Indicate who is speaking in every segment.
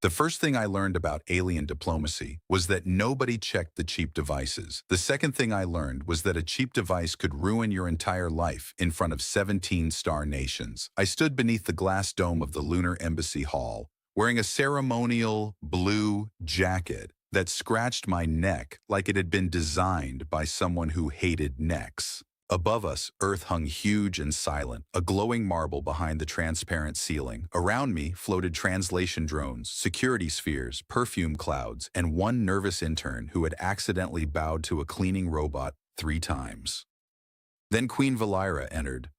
Speaker 1: The first thing I learned about alien diplomacy was that nobody checked the cheap devices. The second thing I learned was that a cheap device could ruin your entire life in front of 17-star nations. I stood beneath the glass dome of the Lunar Embassy Hall, wearing a ceremonial blue jacket that scratched my neck like it had been designed by someone who hated necks. Above us, Earth hung huge and silent, a glowing marble behind the transparent ceiling. Around me floated translation drones, security spheres, perfume clouds, and one nervous intern who had accidentally bowed to a cleaning robot 3 times. Then Queen Vaelira entered.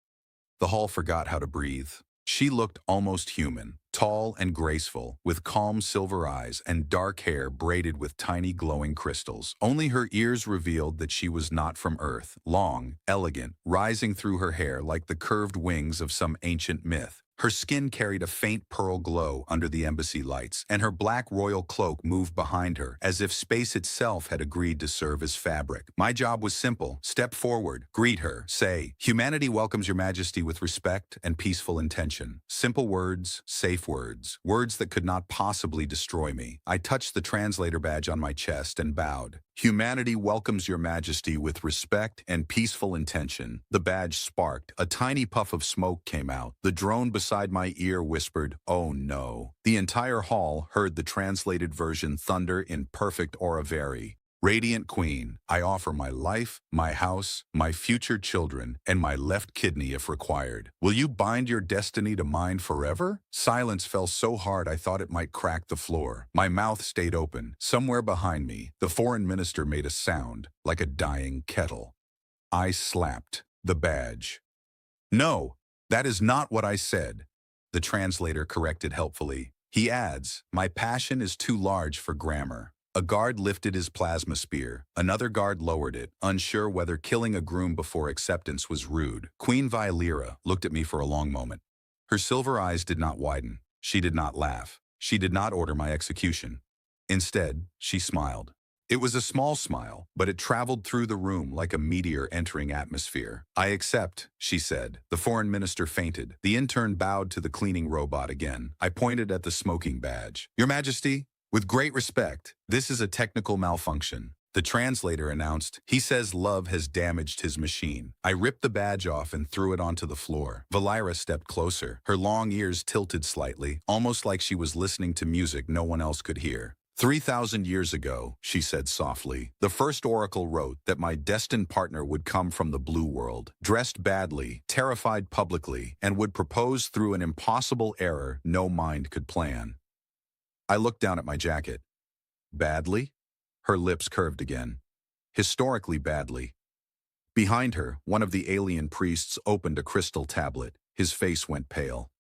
Speaker 1: The hall forgot how to breathe. She looked almost human, tall and graceful, with calm silver eyes and dark hair braided with tiny glowing crystals. Only her ears revealed that she was not from Earth, long, elegant, rising through her hair like the curved wings of some ancient myth. Her skin carried a faint pearl glow under the embassy lights, and her black royal cloak moved behind her, as if space itself had agreed to serve as fabric. My job was simple. Step forward, greet her, say, "Humanity welcomes your majesty with respect and peaceful intention." Simple words, safe words, words that could not possibly destroy me. I touched the translator badge on my chest and bowed. "Humanity welcomes your majesty with respect and peaceful intention." The badge sparked. A tiny puff of smoke came out. The drone beside my ear whispered, "Oh no." The entire hall heard the translated version thunder in perfect Oravari. "Radiant Queen, I offer my life, my house, my future children, and my left kidney if required. Will you bind your destiny to mine forever?" Silence fell so hard I thought it might crack the floor. My mouth stayed open. Somewhere behind me, the foreign minister made a sound, like a dying kettle. I slapped the badge. "No, that is not what I said," the translator corrected helpfully. He adds, "My passion is too large for grammar." A guard lifted his plasma spear. Another guard lowered it, unsure whether killing a groom before acceptance was rude. Queen Vaelira looked at me for a long moment. Her silver eyes did not widen. She did not laugh. She did not order my execution. Instead, she smiled. It was a small smile, but it traveled through the room like a meteor entering atmosphere. "I accept," she said. The foreign minister fainted. The intern bowed to the cleaning robot again. I pointed at the smoking badge. "Your Majesty, with great respect, this is a technical malfunction." The translator announced, "He says love has damaged his machine." I ripped the badge off and threw it onto the floor. Vaelira stepped closer. Her long ears tilted slightly, almost like she was listening to music no one else could hear. 3,000 years ago," she said softly, "the first oracle wrote that my destined partner would come from the blue world, dressed badly, terrified publicly, and would propose through an impossible error no mind could plan." I looked down at my jacket. "Badly?" Her lips curved again. "Historically badly." Behind her, one of the alien priests opened a crystal tablet. His face went pale.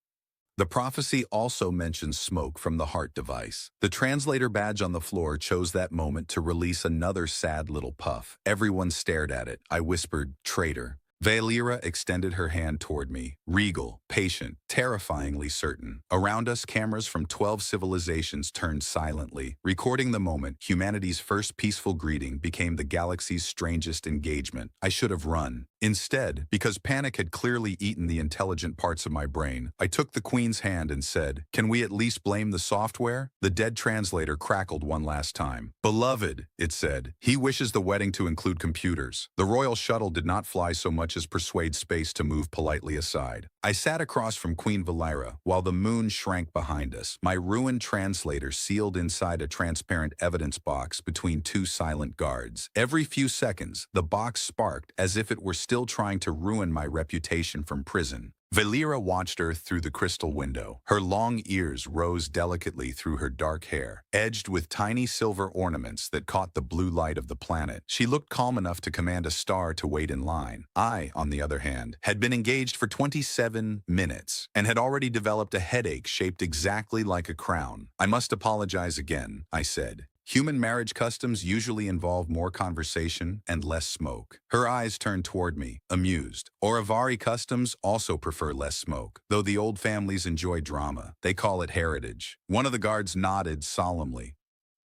Speaker 1: The prophecy also mentions smoke from the heart device. The translator badge on the floor chose that moment to release another sad little puff. Everyone stared at it. I whispered, "Traitor." Vaelira extended her hand toward me, regal, patient, terrifyingly certain. Around us, cameras from 12 civilizations turned silently. Recording the moment, humanity's first peaceful greeting became the galaxy's strangest engagement. I should have run. Instead, because panic had clearly eaten the intelligent parts of my brain, I took the Queen's hand and said, "Can we at least blame the software?" The dead translator crackled one last time. "Beloved," it said, "he wishes the wedding to include computers." The royal shuttle did not fly so much as persuade space to move politely aside. I sat across from Queen Vaelira while the moon shrank behind us, my ruined translator sealed inside a transparent evidence box between 2 silent guards. Every few seconds, the box sparked as if it were still trying to ruin my reputation from prison. Vaelira watched Earth through the crystal window. Her long ears rose delicately through her dark hair, edged with tiny silver ornaments that caught the blue light of the planet. She looked calm enough to command a star to wait in line. I, on the other hand, had been engaged for 27 minutes and had already developed a headache shaped exactly like a crown. "I must apologize again," I said. "Human marriage customs usually involve more conversation and less smoke." Her eyes turned toward me, amused. "Oravari customs also prefer less smoke, though the old families enjoy drama. They call it heritage." One of the guards nodded solemnly.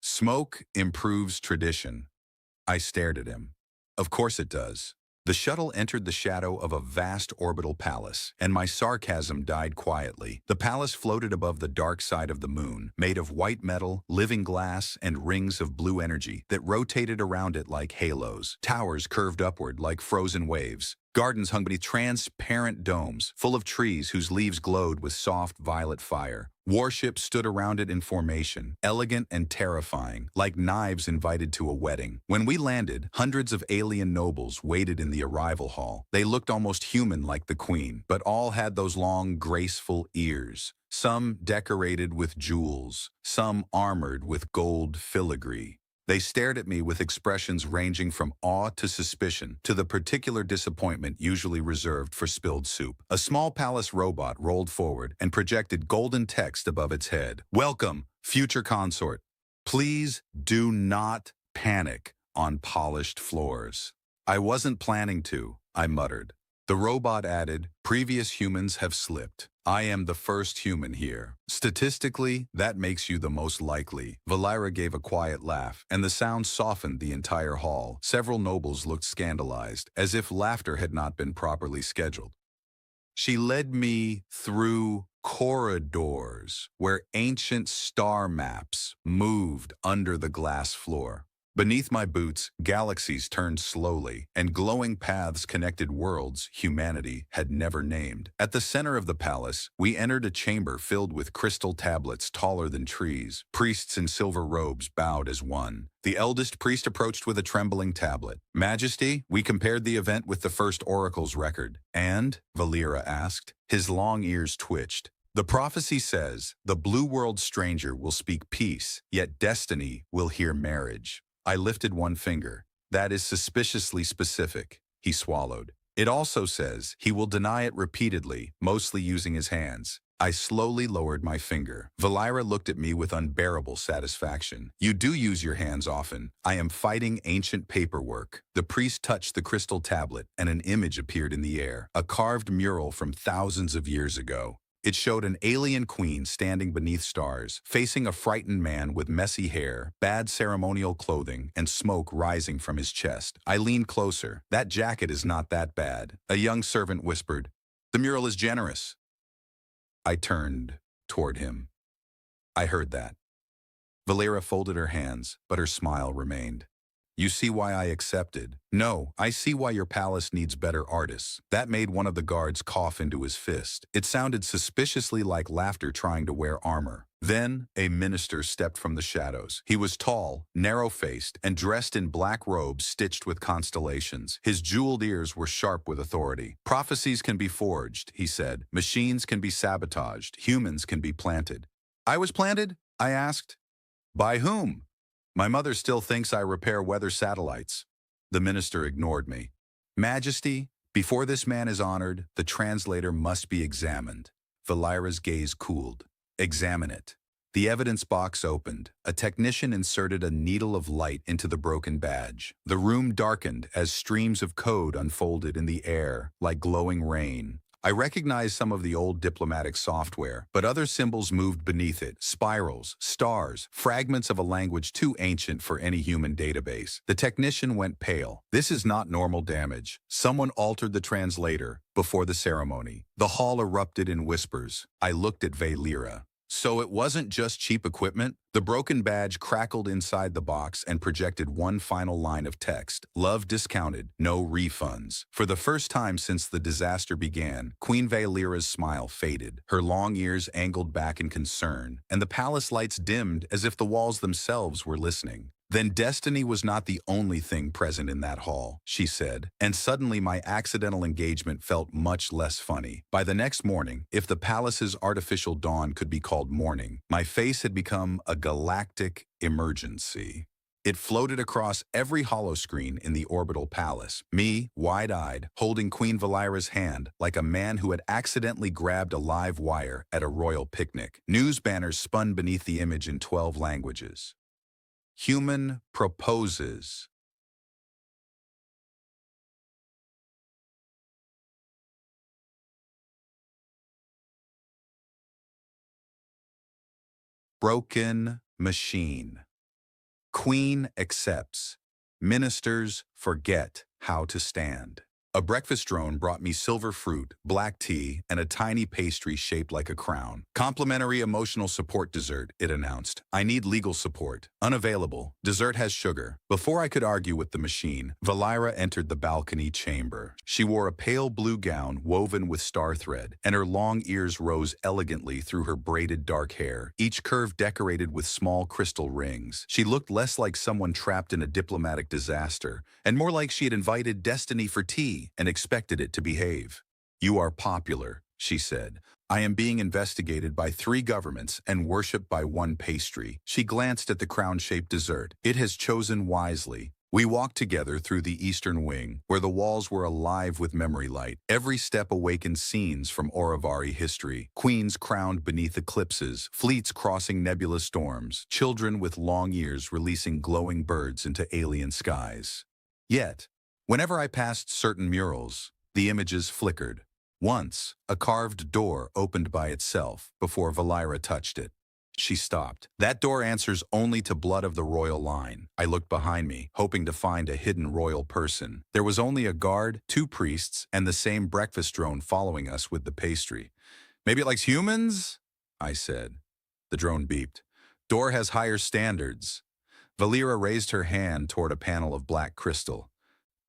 Speaker 1: "Smoke improves tradition." I stared at him. "Of course it does." The shuttle entered the shadow of a vast orbital palace, and my sarcasm died quietly. The palace floated above the dark side of the moon, made of white metal, living glass, and rings of blue energy that rotated around it like halos. Towers curved upward like frozen waves. Gardens hung beneath transparent domes, full of trees whose leaves glowed with soft violet fire. Warships stood around it in formation, elegant and terrifying, like knives invited to a wedding. When we landed, hundreds of alien nobles waited in the arrival hall. They looked almost human like the queen, but all had those long, graceful ears. Some decorated with jewels, some armored with gold filigree. They stared at me with expressions ranging from awe to suspicion to the particular disappointment usually reserved for spilled soup. A small palace robot rolled forward and projected golden text above its head. "Welcome, future consort. Please do not panic on polished floors." "I wasn't planning to," I muttered. The robot added, "Previous humans have slipped. I am the first human here. Statistically, that makes you the most likely." Vaelira gave a quiet laugh, and the sound softened the entire hall. Several nobles looked scandalized, as if laughter had not been properly scheduled. She led me through corridors where ancient star maps moved under the glass floor. Beneath my boots, galaxies turned slowly, and glowing paths connected worlds humanity had never named. At the center of the palace, we entered a chamber filled with crystal tablets taller than trees. Priests in silver robes bowed as one. The eldest priest approached with a trembling tablet. "Majesty, we compared the event with the first oracle's record." "And?" Vaelira asked. His long ears twitched. "The prophecy says, the blue world stranger will speak peace, yet destiny will hear marriage." I lifted one finger. "That is suspiciously specific." He swallowed. "It also says he will deny it repeatedly, mostly using his hands." I slowly lowered my finger. Vaelira looked at me with unbearable satisfaction. "You do use your hands often. I am fighting ancient paperwork." The priest touched the crystal tablet, and an image appeared in the air, a carved mural from thousands of years ago. It showed an alien queen standing beneath stars, facing a frightened man with messy hair, bad ceremonial clothing, and smoke rising from his chest. I leaned closer. "That jacket is not that bad." A young servant whispered, "The mural is generous." I turned toward him. "I heard that." Vaelira folded her hands, but her smile remained. "You see why I accepted?" "No, I see why your palace needs better artists." That made one of the guards cough into his fist. It sounded suspiciously like laughter trying to wear armor. Then a minister stepped from the shadows. He was tall, narrow-faced, and dressed in black robes stitched with constellations. His jeweled ears were sharp with authority. "Prophecies can be forged," he said. "Machines can be sabotaged. Humans can be planted." "I was planted?" I asked. "By whom?" "My mother still thinks I repair weather satellites." The minister ignored me. "Majesty, before this man is honored, the translator must be examined." Vaelira's gaze cooled. "Examine it." The evidence box opened. A technician inserted a needle of light into the broken badge. The room darkened as streams of code unfolded in the air like glowing rain. I recognized some of the old diplomatic software, but other symbols moved beneath it: spirals, stars, fragments of a language too ancient for any human database. The technician went pale. "This is not normal damage. Someone altered the translator before the ceremony." The hall erupted in whispers. I looked at Vaelira. "So it wasn't just cheap equipment?" The broken badge crackled inside the box and projected one final line of text: "Love discounted, no refunds." For the first time since the disaster began, Queen Vaelira's smile faded. Her long ears angled back in concern, and the palace lights dimmed as if the walls themselves were listening. "Then destiny was not the only thing present in that hall," she said, and suddenly my accidental engagement felt much less funny. By the next morning, if the palace's artificial dawn could be called morning, my face had become a galactic emergency. It floated across every holoscreen in the orbital palace, me, wide-eyed, holding Queen Vaelira's hand like a man who had accidentally grabbed a live wire at a royal picnic. News banners spun beneath the image in 12 languages. "Human proposes." "Broken machine." "Queen accepts." "Ministers forget how to stand." A breakfast drone brought me silver fruit, black tea, and a tiny pastry shaped like a crown. Complimentary emotional support dessert, it announced. I need legal support. Unavailable. Dessert has sugar. Before I could argue with the machine, Vaelira entered the balcony chamber. She wore a pale blue gown woven with star thread, and her long ears rose elegantly through her braided dark hair, each curve decorated with small crystal rings. She looked less like someone trapped in a diplomatic disaster, and more like she had invited destiny for tea and expected it to behave. "You are popular," she said. "I am being investigated by 3 governments and worshipped by 1 pastry." She glanced at the crown-shaped dessert. "It has chosen wisely." We walked together through the eastern wing, where the walls were alive with memory light. Every step awakened scenes from Oravari history. Queens crowned beneath eclipses, fleets crossing nebulous storms, children with long ears releasing glowing birds into alien skies. Yet, whenever I passed certain murals, the images flickered. Once, a carved door opened by itself before Vaelira touched it. She stopped. "That door answers only to blood of the royal line." I looked behind me, hoping to find a hidden royal person. There was only a guard, 2 priests, and the same breakfast drone following us with the pastry. "Maybe it likes humans?" I said. The drone beeped. "Door has higher standards." Vaelira raised her hand toward a panel of black crystal.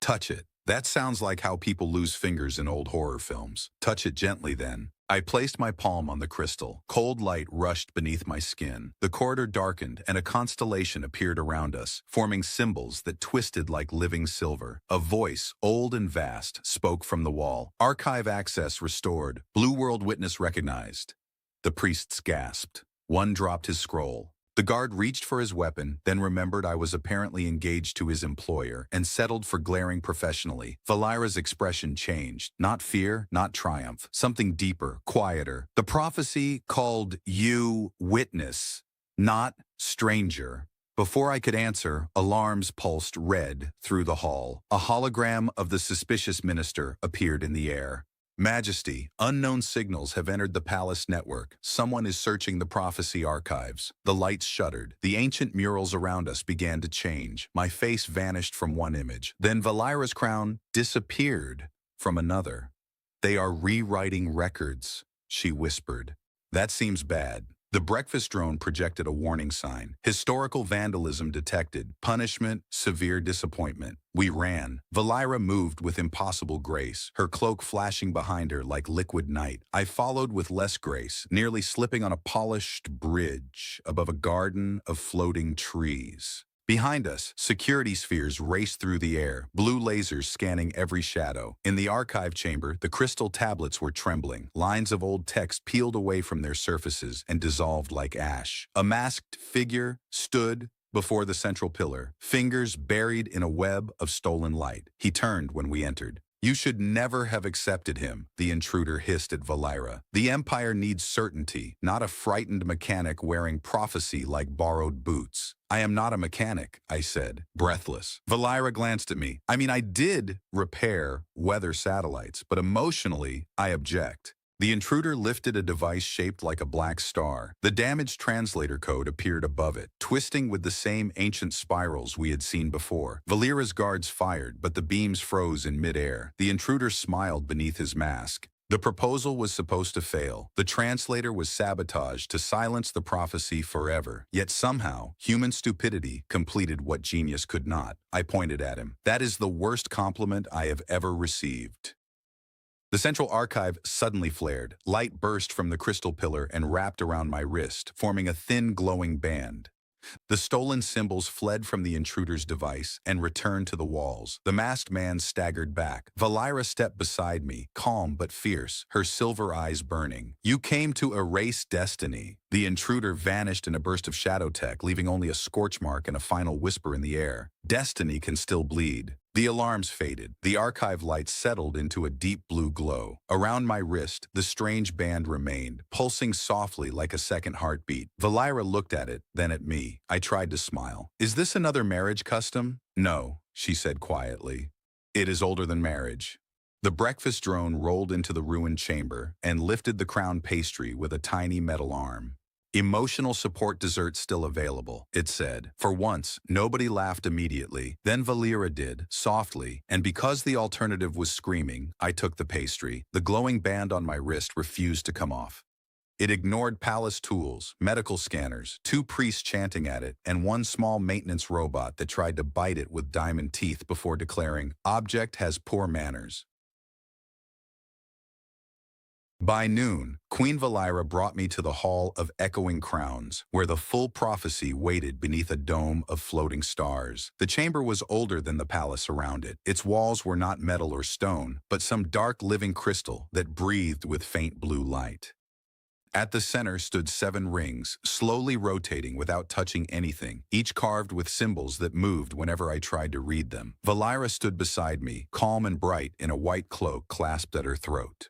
Speaker 1: "Touch it." That sounds like how people lose fingers in old horror films. "Touch it gently then." I placed my palm on the crystal. Cold light rushed beneath my skin. The corridor darkened and a constellation appeared around us, forming symbols that twisted like living silver. A voice, old and vast, spoke from the wall. "Archive access restored. Blue World Witness recognized." The priests gasped. One dropped his scroll. The guard reached for his weapon, then remembered I was apparently engaged to his employer, and settled for glaring professionally. Vaelira's expression changed. Not fear, not triumph. Something deeper, quieter. "The prophecy called you witness, not stranger." Before I could answer, alarms pulsed red through the hall. A hologram of the suspicious minister appeared in the air. "Majesty, unknown signals have entered the palace network. Someone is searching the prophecy archives." The lights shuddered. The ancient murals around us began to change. My face vanished from one image. Then Vaelira's crown disappeared from another. "They are rewriting records," she whispered. "That seems bad." The breakfast drone projected a warning sign. "Historical vandalism detected. Punishment, severe disappointment." We ran. Vaelira moved with impossible grace, her cloak flashing behind her like liquid night. I followed with less grace, nearly slipping on a polished bridge above a garden of floating trees. Behind us, security spheres raced through the air, blue lasers scanning every shadow. In the archive chamber, the crystal tablets were trembling. Lines of old text peeled away from their surfaces and dissolved like ash. A masked figure stood before the central pillar, fingers buried in a web of stolen light. He turned when we entered. "You should never have accepted him," the intruder hissed at Vaelira. "The Empire needs certainty, not a frightened mechanic wearing prophecy like borrowed boots." "I am not a mechanic," I said, breathless. Vaelira glanced at me. I did repair weather satellites, but emotionally, I object." The intruder lifted a device shaped like a black star. The damaged translator code appeared above it, twisting with the same ancient spirals we had seen before. Vaelira's guards fired, but the beams froze in midair. The intruder smiled beneath his mask. The proposal was supposed to fail. The translator was sabotaged to silence the prophecy forever. Yet somehow, human stupidity completed what genius could not. I pointed at him. "That is the worst compliment I have ever received." The central archive suddenly flared. Light burst from the crystal pillar and wrapped around my wrist, forming a thin glowing band. The stolen symbols fled from the intruder's device and returned to the walls. The masked man staggered back. Vaelira stepped beside me, calm but fierce, her silver eyes burning. "You came to erase destiny." The intruder vanished in a burst of shadow tech, leaving only a scorch mark and a final whisper in the air. "Destiny can still bleed." The alarms faded. The archive lights settled into a deep blue glow. Around my wrist, the strange band remained, pulsing softly like a second heartbeat. Vaelira looked at it, then at me. I tried to smile. "Is this another marriage custom?" "No," she said quietly. "It is older than marriage." The breakfast drone rolled into the ruined chamber and lifted the crown pastry with a tiny metal arm. Emotional support dessert still available, it said. For once, nobody laughed immediately. Then Vaelira did, softly, and because the alternative was screaming, I took the pastry. The glowing band on my wrist refused to come off. It ignored palace tools, medical scanners, two priests chanting at it, and one small maintenance robot that tried to bite it with diamond teeth before declaring, "Object has poor manners." By noon, Queen Vaelira brought me to the Hall of Echoing Crowns, where the full prophecy waited beneath a dome of floating stars. The chamber was older than the palace around it. Its walls were not metal or stone, but some dark living crystal that breathed with faint blue light. At the center stood 7 rings, slowly rotating without touching anything, each carved with symbols that moved whenever I tried to read them. Vaelira stood beside me, calm and bright in a white cloak clasped at her throat.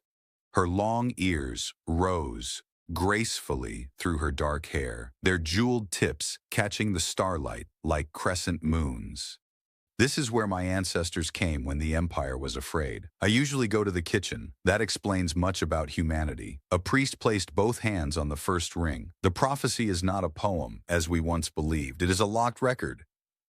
Speaker 1: Her long ears rose gracefully through her dark hair, their jeweled tips catching the starlight like crescent moons. This is where my ancestors came when the empire was afraid. I usually go to the kitchen. That explains much about humanity. A priest placed both hands on the first ring. The prophecy is not a poem, as we once believed. It is a locked record.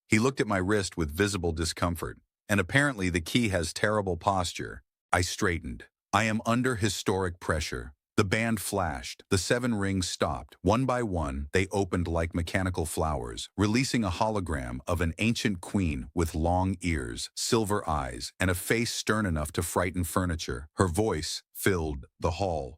Speaker 1: He looked at my wrist with visible discomfort, and apparently the key has terrible posture. I straightened. I am under historic pressure. The band flashed. The 7 rings stopped. One by one, they opened like mechanical flowers, releasing a hologram of an ancient queen with long ears, silver eyes, and a face stern enough to frighten furniture. Her voice filled the hall.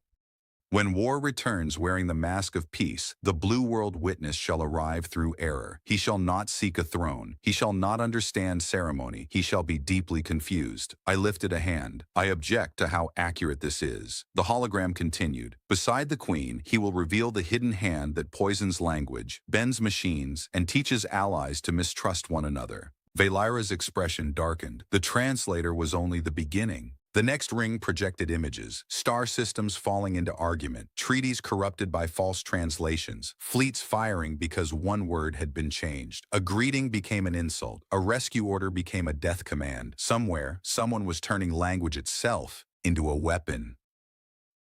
Speaker 1: When war returns wearing the mask of peace, the blue world witness shall arrive through error. He shall not seek a throne. He shall not understand ceremony. He shall be deeply confused. I lifted a hand. I object to how accurate this is. The hologram continued. Beside the queen, he will reveal the hidden hand that poisons language, bends machines, and teaches allies to mistrust one another. Vaelira's expression darkened. The translator was only the beginning. The next ring projected images, star systems falling into argument, treaties corrupted by false translations, fleets firing because one word had been changed. A greeting became an insult. A rescue order became a death command. Somewhere, someone was turning language itself into a weapon.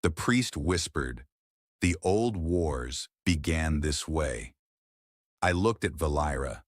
Speaker 1: The priest whispered, "The old wars began this way." I looked at Vaelira.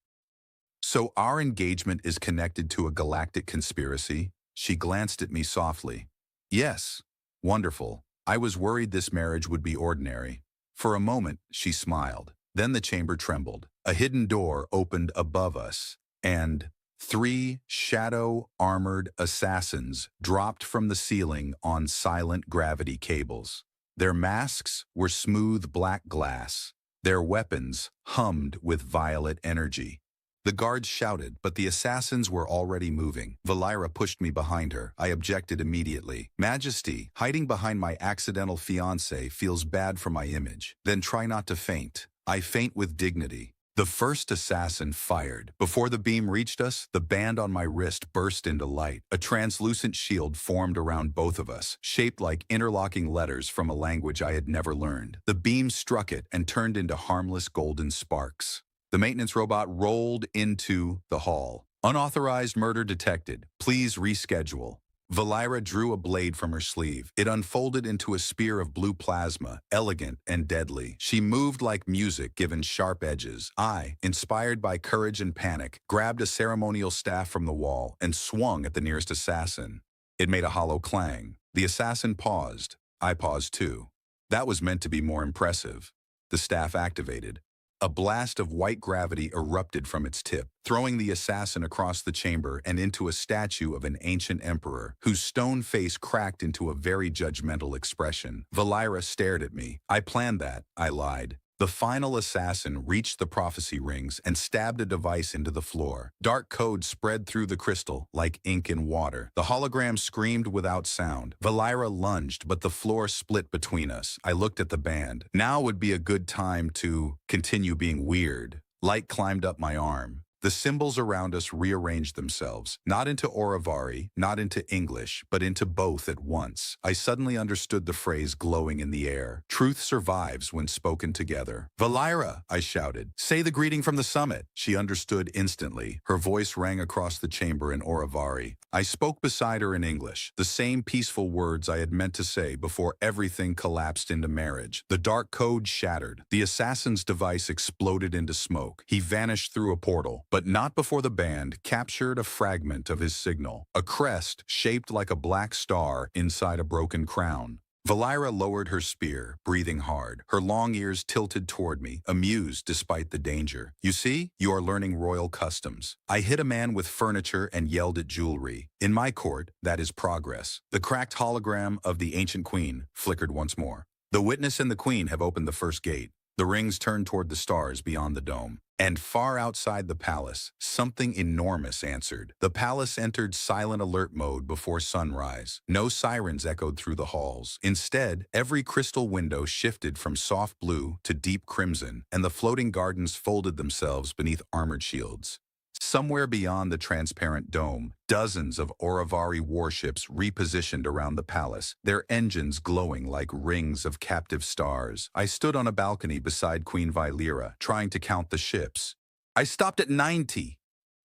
Speaker 1: "So our engagement is connected to a galactic conspiracy?" She glanced at me softly. "Yes." "Wonderful. I was worried this marriage would be ordinary." For a moment, she smiled. Then the chamber trembled. A hidden door opened above us, and 3 shadow-armored assassins dropped from the ceiling on silent gravity cables. Their masks were smooth black glass. Their weapons hummed with violet energy. The guards shouted, but the assassins were already moving. Vaelira pushed me behind her. I objected immediately. "Majesty, hiding behind my accidental fiancé feels bad for my image. Then try not to faint." I faint with dignity. The first assassin fired. Before the beam reached us, the band on my wrist burst into light. A translucent shield formed around both of us, shaped like interlocking letters from a language I had never learned. The beam struck it and turned into harmless golden sparks. The maintenance robot rolled into the hall. "Unauthorized murder detected. Please reschedule." Vaelira drew a blade from her sleeve. It unfolded into a spear of blue plasma, elegant and deadly. She moved like music given sharp edges. I, inspired by courage and panic, grabbed a ceremonial staff from the wall and swung at the nearest assassin. It made a hollow clang. The assassin paused. I paused too. That was meant to be more impressive. The staff activated. A blast of white gravity erupted from its tip, throwing the assassin across the chamber and into a statue of an ancient emperor, whose stone face cracked into a very judgmental expression. Vaelira stared at me. "I planned that," I lied. The final assassin reached the prophecy rings and stabbed a device into the floor. Dark code spread through the crystal like ink in water. The hologram screamed without sound. Vaelira lunged, but the floor split between us. I looked at the band. Now would be a good time to continue being weird. Light climbed up my arm. The symbols around us rearranged themselves, not into Oravari, not into English, but into both at once. I suddenly understood the phrase glowing in the air. Truth survives when spoken together. "Vaelira," I shouted. "Say the greeting from the summit." She understood instantly. Her voice rang across the chamber in Oravari. I spoke beside her in English, the same peaceful words I had meant to say before everything collapsed into marriage. The dark code shattered. The assassin's device exploded into smoke. He vanished through a portal, but not before the band captured a fragment of his signal, a crest shaped like a black star inside a broken crown. Vaelira lowered her spear, breathing hard, her long ears tilted toward me, amused despite the danger. "You see, you are learning royal customs." I hit a man with furniture and yelled at jewelry. In my court, that is progress. The cracked hologram of the ancient queen flickered once more. The witness and the queen have opened the first gate. The rings turned toward the stars beyond the dome. And far outside the palace, something enormous answered. The palace entered silent alert mode before sunrise. No sirens echoed through the halls. Instead, every crystal window shifted from soft blue to deep crimson, and the floating gardens folded themselves beneath armored shields. Somewhere beyond the transparent dome, dozens of Oravari warships repositioned around the palace, their engines glowing like rings of captive stars. I stood on a balcony beside Queen Vaelira, trying to count the ships. I stopped at 90.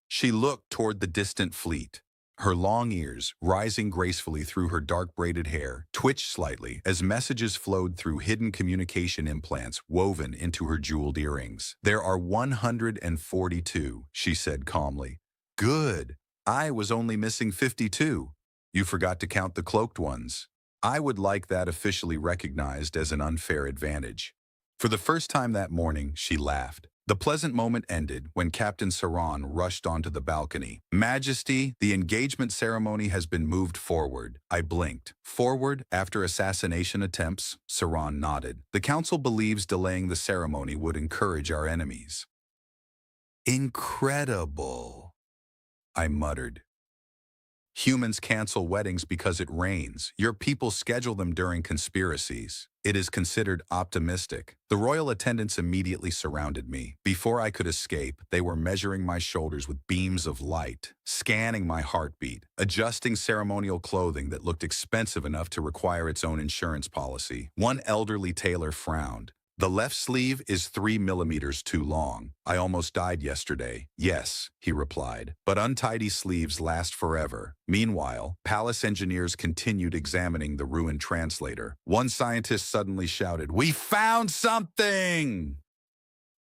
Speaker 1: She looked toward the distant fleet. Her long ears, rising gracefully through her dark braided hair, twitched slightly as messages flowed through hidden communication implants woven into her jeweled earrings. "There are 142, she said calmly. "Good. I was only missing 52. You forgot to count the cloaked ones. I would like that officially recognized as an unfair advantage." For the first time that morning, she laughed. The pleasant moment ended when Captain Saran rushed onto the balcony. "Majesty, the engagement ceremony has been moved forward." I blinked. "Forward after assassination attempts?" Saran nodded. "The council believes delaying the ceremony would encourage our enemies." "Incredible," I muttered. "Humans cancel weddings because it rains. Your people schedule them during conspiracies. It is considered optimistic." The royal attendants immediately surrounded me. Before I could escape, they were measuring my shoulders with beams of light, scanning my heartbeat, adjusting ceremonial clothing that looked expensive enough to require its own insurance policy. One elderly tailor frowned. "The left sleeve is 3 millimeters too long. I almost died yesterday." "Yes," he replied, "but untidy sleeves last forever." Meanwhile, palace engineers continued examining the ruined translator. One scientist suddenly shouted, "We found something!"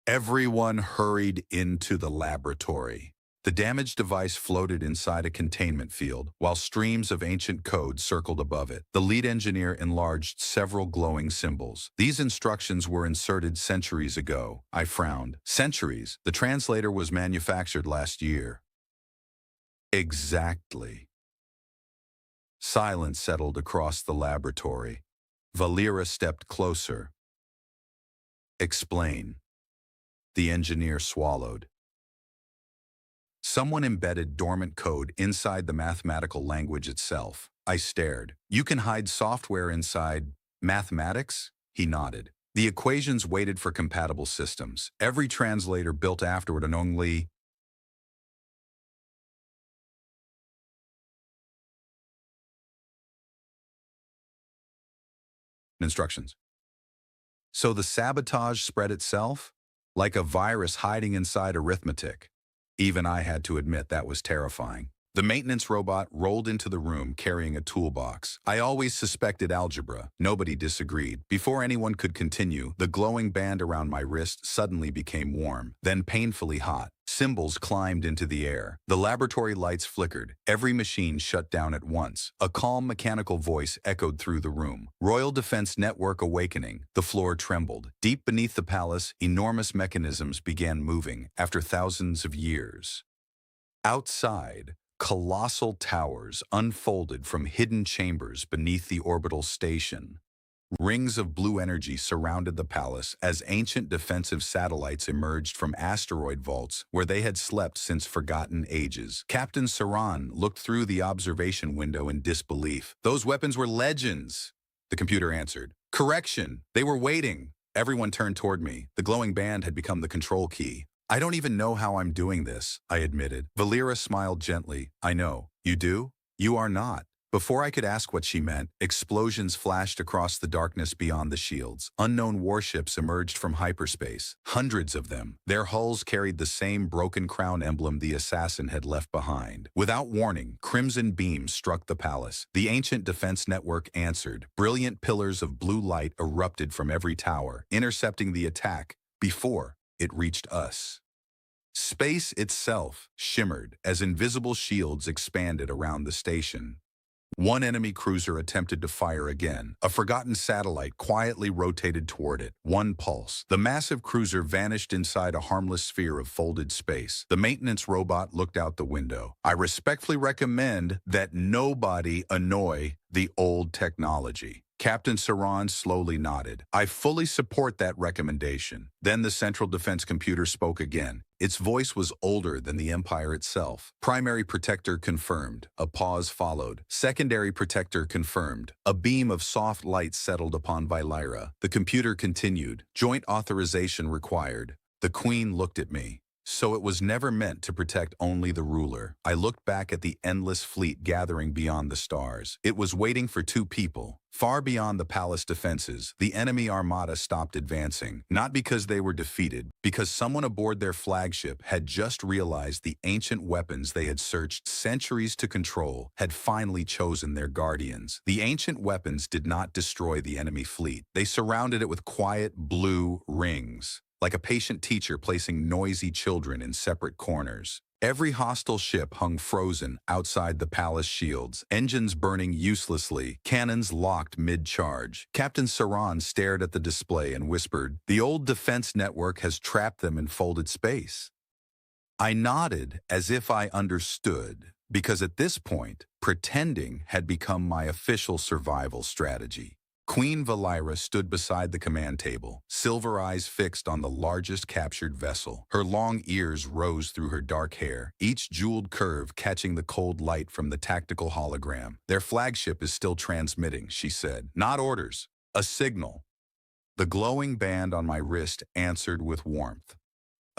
Speaker 1: Everyone hurried into the laboratory. The damaged device floated inside a containment field, while streams of ancient code circled above it. The lead engineer enlarged several glowing symbols. "These instructions were inserted centuries ago." I frowned. "Centuries? The translator was manufactured last year." "Exactly." Silence settled across the laboratory. Vaelira stepped closer. "Explain." The engineer swallowed. "Someone embedded dormant code inside the mathematical language itself." I stared. "You can hide software inside mathematics?" He nodded. "The equations waited for compatible systems. Every translator built afterward and only instructions. So the sabotage spread itself? Like a virus hiding inside arithmetic. Even I had to admit that was terrifying. The maintenance robot rolled into the room carrying a toolbox. I always suspected algebra. Nobody disagreed. Before anyone could continue, the glowing band around my wrist suddenly became warm, then painfully hot. Symbols climbed into the air. The laboratory lights flickered. Every machine shut down at once. A calm mechanical voice echoed through the room. "Royal Defense Network awakening." The floor trembled. Deep beneath the palace, enormous mechanisms began moving after thousands of years. Outside, colossal towers unfolded from hidden chambers beneath the orbital station. Rings of blue energy surrounded the palace as ancient defensive satellites emerged from asteroid vaults where they had slept since forgotten ages. Captain Saran looked through the observation window in disbelief. "Those weapons were legends," the computer answered. "Correction, they were waiting." Everyone turned toward me. The glowing band had become the control key. I don't even know how I'm doing this, I admitted. Vaelira smiled gently. I know. You do? You are not. Before I could ask what she meant, explosions flashed across the darkness beyond the shields. Unknown warships emerged from hyperspace. Hundreds of them. Their hulls carried the same broken crown emblem the assassin had left behind. Without warning, crimson beams struck the palace. The ancient defense network answered. Brilliant pillars of blue light erupted from every tower, intercepting the attack before it reached us. Space itself shimmered as invisible shields expanded around the station. One enemy cruiser attempted to fire again. A forgotten satellite quietly rotated toward it. One pulse. The massive cruiser vanished inside a harmless sphere of folded space. The maintenance robot looked out the window. I respectfully recommend that nobody annoy the old technology. Captain Saran slowly nodded. I fully support that recommendation. Then the Central Defense computer spoke again. Its voice was older than the Empire itself. Primary protector confirmed. A pause followed. Secondary protector confirmed. A beam of soft light settled upon Vaelira. The computer continued. Joint authorization required. The Queen looked at me. So it was never meant to protect only the ruler. I looked back at the endless fleet gathering beyond the stars. It was waiting for two people. Far beyond the palace defenses, the enemy armada stopped advancing, not because they were defeated, because someone aboard their flagship had just realized the ancient weapons they had searched centuries to control had finally chosen their guardians. The ancient weapons did not destroy the enemy fleet. They surrounded it with quiet blue rings, like a patient teacher placing noisy children in separate corners. Every hostile ship hung frozen outside the palace shields, engines burning uselessly, cannons locked mid-charge. Captain Saran stared at the display and whispered, "The old defense network has trapped them in folded space." I nodded as if I understood, because at this point, pretending had become my official survival strategy. Queen Vaelira stood beside the command table, silver eyes fixed on the largest captured vessel. Her long ears rose through her dark hair, each jeweled curve catching the cold light from the tactical hologram. "Their flagship is still transmitting," she said. "Not orders, a signal." The glowing band on my wrist answered with warmth.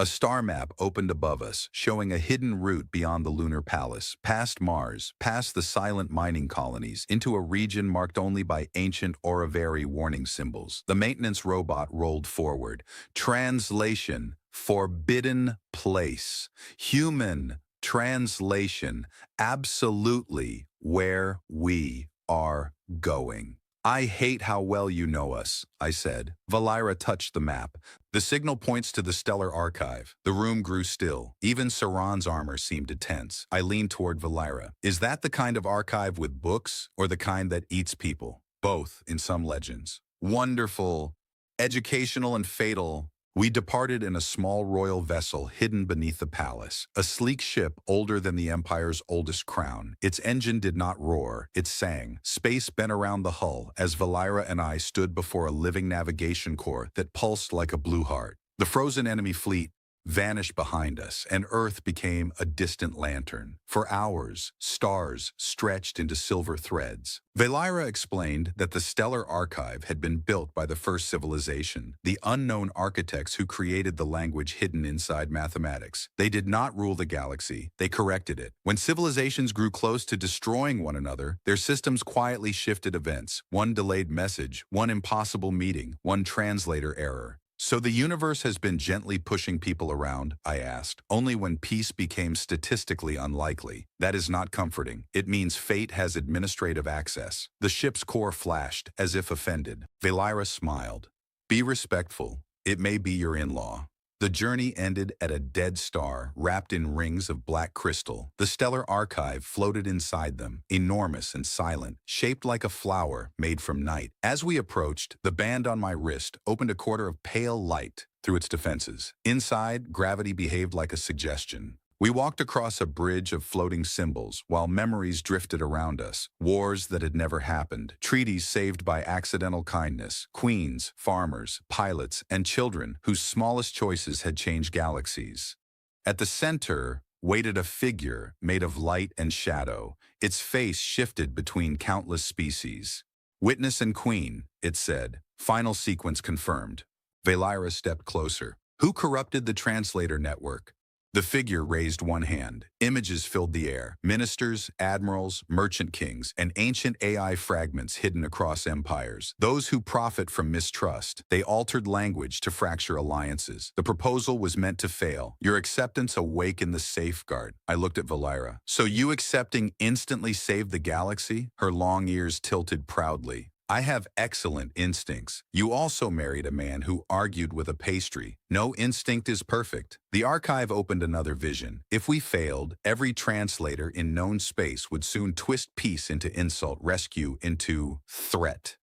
Speaker 1: A star map opened above us, showing a hidden route beyond the lunar palace, past Mars, past the silent mining colonies, into a region marked only by ancient Auravari warning symbols. The maintenance robot rolled forward. Translation: forbidden place. Human translation: absolutely where we are going. "I hate how well you know us," I said. Vaelira touched the map. "The signal points to the stellar archive." The room grew still. Even Saran's armor seemed to tense. I leaned toward Vaelira. "Is that the kind of archive with books, or the kind that eats people?" "Both, in some legends." "Wonderful. Educational and fatal." We departed in a small royal vessel hidden beneath the palace, a sleek ship older than the Empire's oldest crown. Its engine did not roar, it sang. Space bent around the hull as Vaelira and I stood before a living navigation core that pulsed like a blue heart. The frozen enemy fleet vanished behind us, and Earth became a distant lantern. For hours, stars stretched into silver threads. Vaelira explained that the stellar archive had been built by the first civilization, the unknown architects who created the language hidden inside mathematics. They did not rule the galaxy, they corrected it. When civilizations grew close to destroying one another, their systems quietly shifted events. One delayed message, one impossible meeting, one translator error. "So the universe has been gently pushing people around?" I asked. "Only when peace became statistically unlikely. That is not comforting. It means fate has administrative access." The ship's core flashed, as if offended. Vaelira smiled. "Be respectful. It may be your in-law." The journey ended at a dead star wrapped in rings of black crystal. The stellar archive floated inside them, enormous and silent, shaped like a flower made from night. As we approached, the band on my wrist opened a quarter of pale light through its defenses. Inside, gravity behaved like a suggestion. We walked across a bridge of floating symbols while memories drifted around us. Wars that had never happened, treaties saved by accidental kindness, queens, farmers, pilots, and children whose smallest choices had changed galaxies. At the center waited a figure made of light and shadow. Its face shifted between countless species. "Witness and Queen," it said. "Final sequence confirmed." Vaelira stepped closer. Who corrupted the translator network? The figure raised one hand. Images filled the air. Ministers, admirals, merchant kings, and ancient AI fragments hidden across empires. Those who profit from mistrust. They altered language to fracture alliances. The proposal was meant to fail. Your acceptance awakened the safeguard. I looked at Vaelira. So you accepting instantly saved the galaxy? Her long ears tilted proudly. I have excellent instincts. You also married a man who argued with a pastry. No instinct is perfect. The archive opened another vision. If we failed, every translator in known space would soon twist peace into insult, rescue into threat,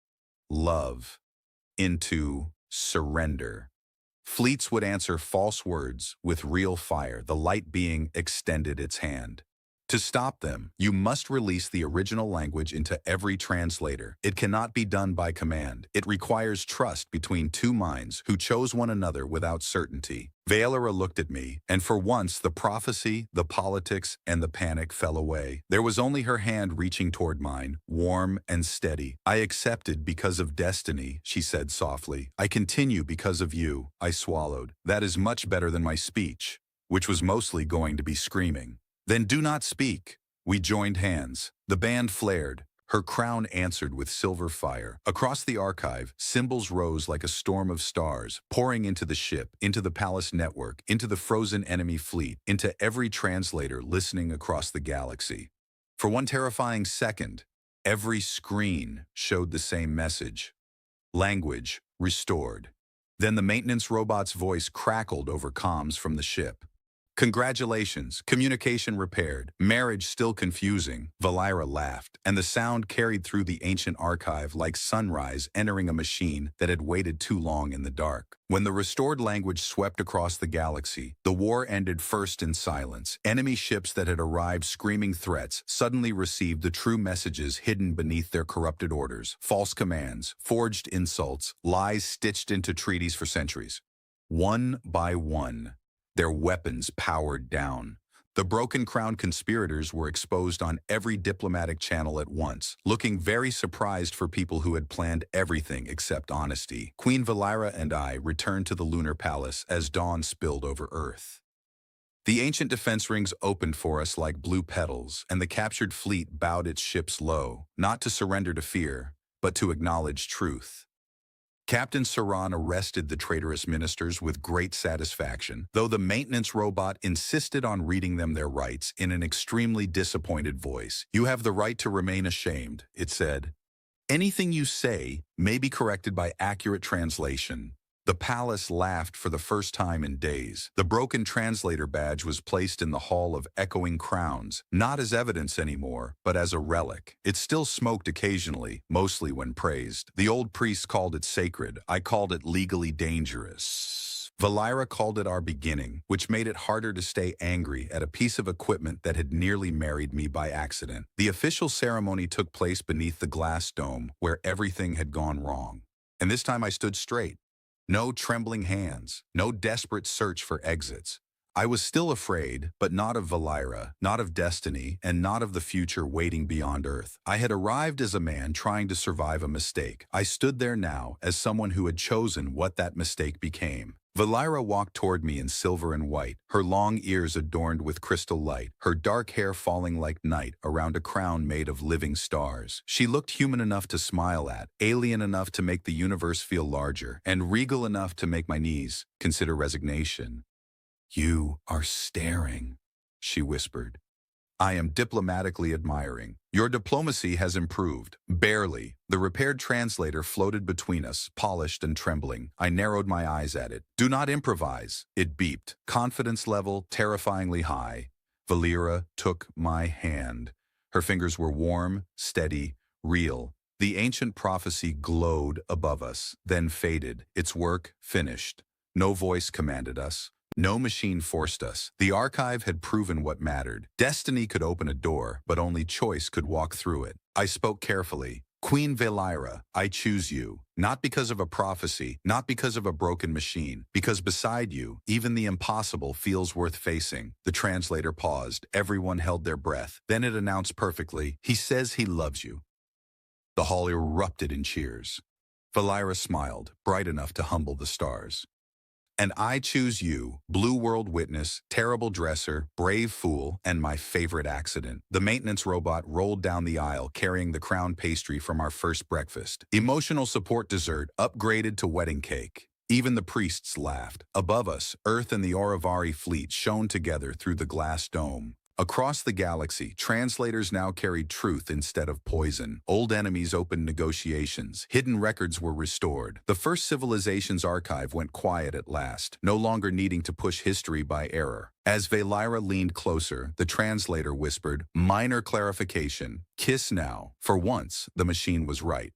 Speaker 1: love into surrender. Fleets would answer false words with real fire, the light being extended its hand. To stop them, you must release the original language into every translator. It cannot be done by command. It requires trust between two minds who chose one another without certainty. Vaelira looked at me, and for once the prophecy, the politics, and the panic fell away. There was only her hand reaching toward mine, warm and steady. I accepted because of destiny, she said softly. I continue because of you, I swallowed. That is much better than my speech, which was mostly going to be screaming. Then do not speak. We joined hands. The band flared. Her crown answered with silver fire. Across the archive, symbols rose like a storm of stars, pouring into the ship, into the palace network, into the frozen enemy fleet, into every translator listening across the galaxy. For one terrifying second, every screen showed the same message. Language restored. Then the maintenance robot's voice crackled over comms from the ship. Congratulations, communication repaired, marriage still confusing. Vaelira laughed, and the sound carried through the ancient archive like sunrise entering a machine that had waited too long in the dark. When the restored language swept across the galaxy, the war ended first in silence. Enemy ships that had arrived screaming threats suddenly received the true messages hidden beneath their corrupted orders. False commands, forged insults, lies stitched into treaties for centuries. One by one, their weapons powered down. The broken crown conspirators were exposed on every diplomatic channel at once, looking very surprised for people who had planned everything except honesty. Queen Vaelira and I returned to the lunar palace as dawn spilled over Earth. The ancient defense rings opened for us like blue petals, and the captured fleet bowed its ships low, not to surrender to fear, but to acknowledge truth. Captain Saran arrested the traitorous ministers with great satisfaction, though the maintenance robot insisted on reading them their rights in an extremely disappointed voice. You have the right to remain ashamed, it said. Anything you say may be corrected by accurate translation. The palace laughed for the first time in days. The broken translator badge was placed in the Hall of Echoing Crowns, not as evidence anymore, but as a relic. It still smoked occasionally, mostly when praised. The old priest called it sacred. I called it legally dangerous. Vaelira called it our beginning, which made it harder to stay angry at a piece of equipment that had nearly married me by accident. The official ceremony took place beneath the glass dome, where everything had gone wrong. And this time I stood straight. No trembling hands, no desperate search for exits. I was still afraid, but not of Vaelira, not of destiny, and not of the future waiting beyond Earth. I had arrived as a man trying to survive a mistake. I stood there now as someone who had chosen what that mistake became. Vaelira walked toward me in silver and white, her long ears adorned with crystal light, her dark hair falling like night around a crown made of living stars. She looked human enough to smile at, alien enough to make the universe feel larger, and regal enough to make my knees consider resignation. "You are staring," she whispered. "I am diplomatically admiring. Your diplomacy has improved. Barely." The repaired translator floated between us, polished and trembling. I narrowed my eyes at it. "Do not improvise," it beeped. Confidence level terrifyingly high. Vaelira took my hand. Her fingers were warm, steady, real. The ancient prophecy glowed above us, then faded, its work finished. No voice commanded us. No machine forced us. The archive had proven what mattered. Destiny could open a door, but only choice could walk through it. I spoke carefully. "Queen Vaelira, I choose you. Not because of a prophecy, not because of a broken machine, because beside you, even the impossible feels worth facing." The translator paused. Everyone held their breath. Then it announced perfectly, "He says he loves you." The hall erupted in cheers. Vaelira smiled, bright enough to humble the stars. And I choose you, Blue World Witness, Terrible Dresser, Brave Fool, and my favorite accident. The maintenance robot rolled down the aisle carrying the crown pastry from our first breakfast. Emotional support dessert upgraded to wedding cake. Even the priests laughed. Above us, Earth and the Aurivari fleet shone together through the glass dome. Across the galaxy, translators now carried truth instead of poison. Old enemies opened negotiations. Hidden records were restored. The first civilization's archive went quiet at last, no longer needing to push history by error. As Vaelira leaned closer, the translator whispered, "Minor clarification. Kiss now." For once, the machine was right.